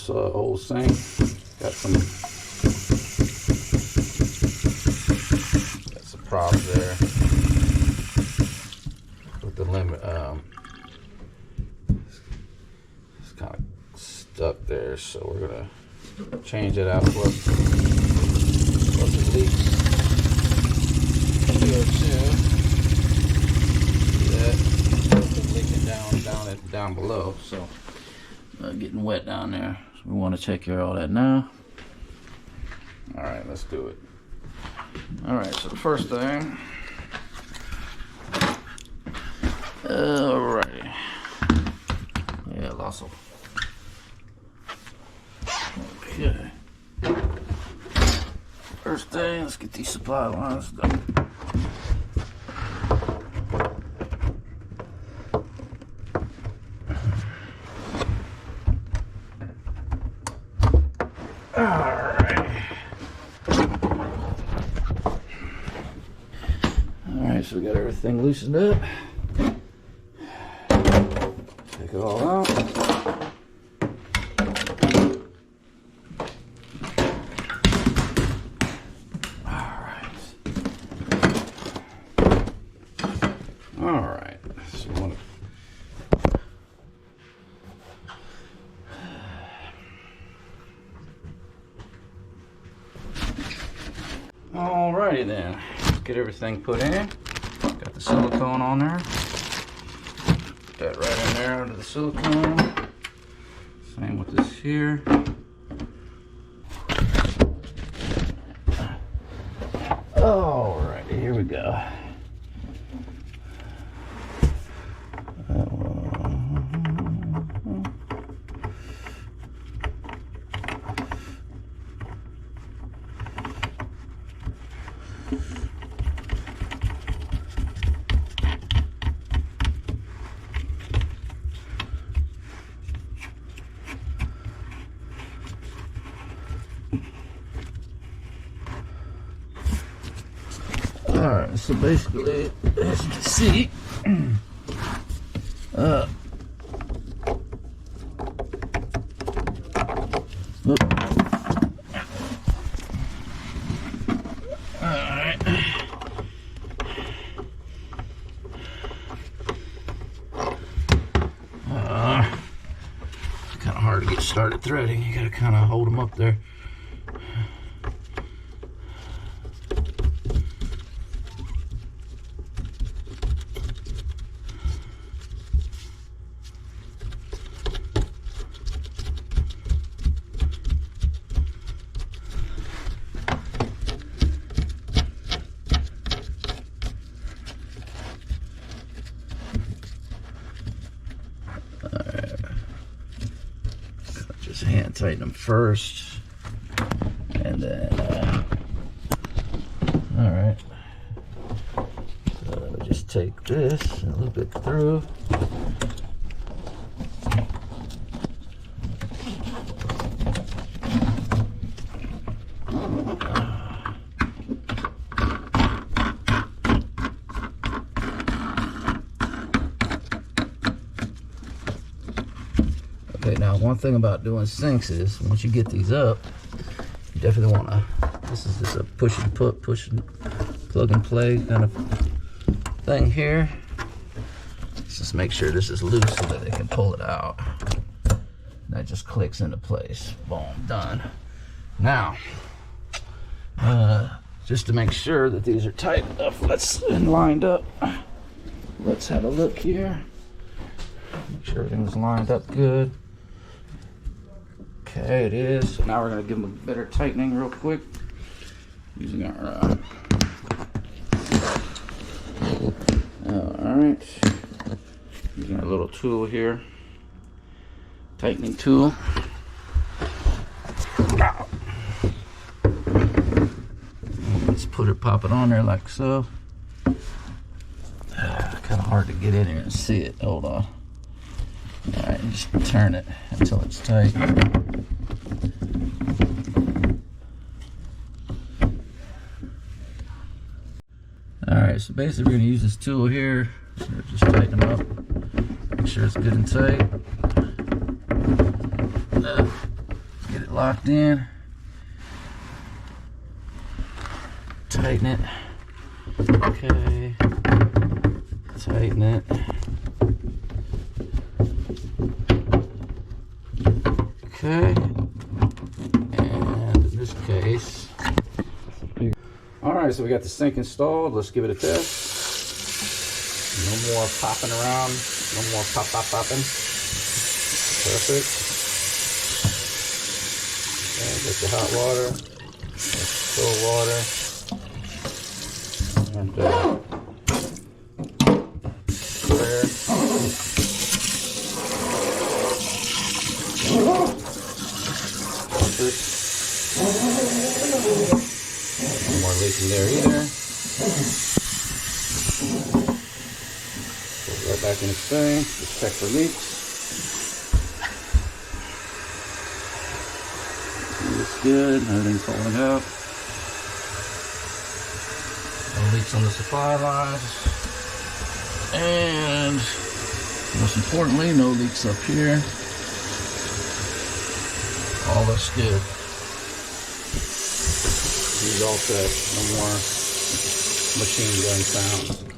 this old sink. Got some props there with the limit. It's kind of stuck there, so we're gonna change it out. Plus it leaks CO2. See that? It's leaking down below, so getting wet down there. So we want to take care of all that now. All right, let's do it. All right, so the first thing. Alrighty. Yeah, lots of. Okay. First thing, let's get these supply lines done. Alright, so we got everything loosened up. Take it all out. Alright, so we want to alrighty then, let's get everything put in. Got the silicone on there. Put that right in there under the silicone. Same with this here. Alrighty, here we go. Alright, so basically, as you can see, alright. It's kind of hard to get started threading. You gotta kind of hold them up there. Just hand tighten them first, and then all right, so just take this a little bit through. Okay, now one thing about doing sinks is once you get these up, you definitely want to, this is just a push and put, push and plug and play kind of thing here. Let's just make sure this is loose so that they can pull it out. That just clicks into place. Boom, done. Now, just to make sure that these are tight enough, and lined up, let's have a look here. Make sure everything's lined up good. Okay, it is. So now we're going to give them a better tightening real quick using our alright, using our little tool here, tightening tool. Let's pop it on there like so. Kind of hard to get in here and see it. Hold on. Alright, just turn it until it's tight. Alright, so basically we're going to use this tool here. So just tighten them up. Make sure it's good and tight. locked in. Tighten it. Okay. Tighten it. Okay. And in this case, alright, so we got the sink installed. Let's give it a test. No more popping around. No more popping. Perfect. And get the hot water. That's cold water. And there. Perfect. No more leaking there either. Go right back in its thing. Just check for leaks. Looks good. Everything's holding up. No leaks on the supply lines. And most importantly, no leaks up here. All looks good. He's all set. No more machine gun sounds.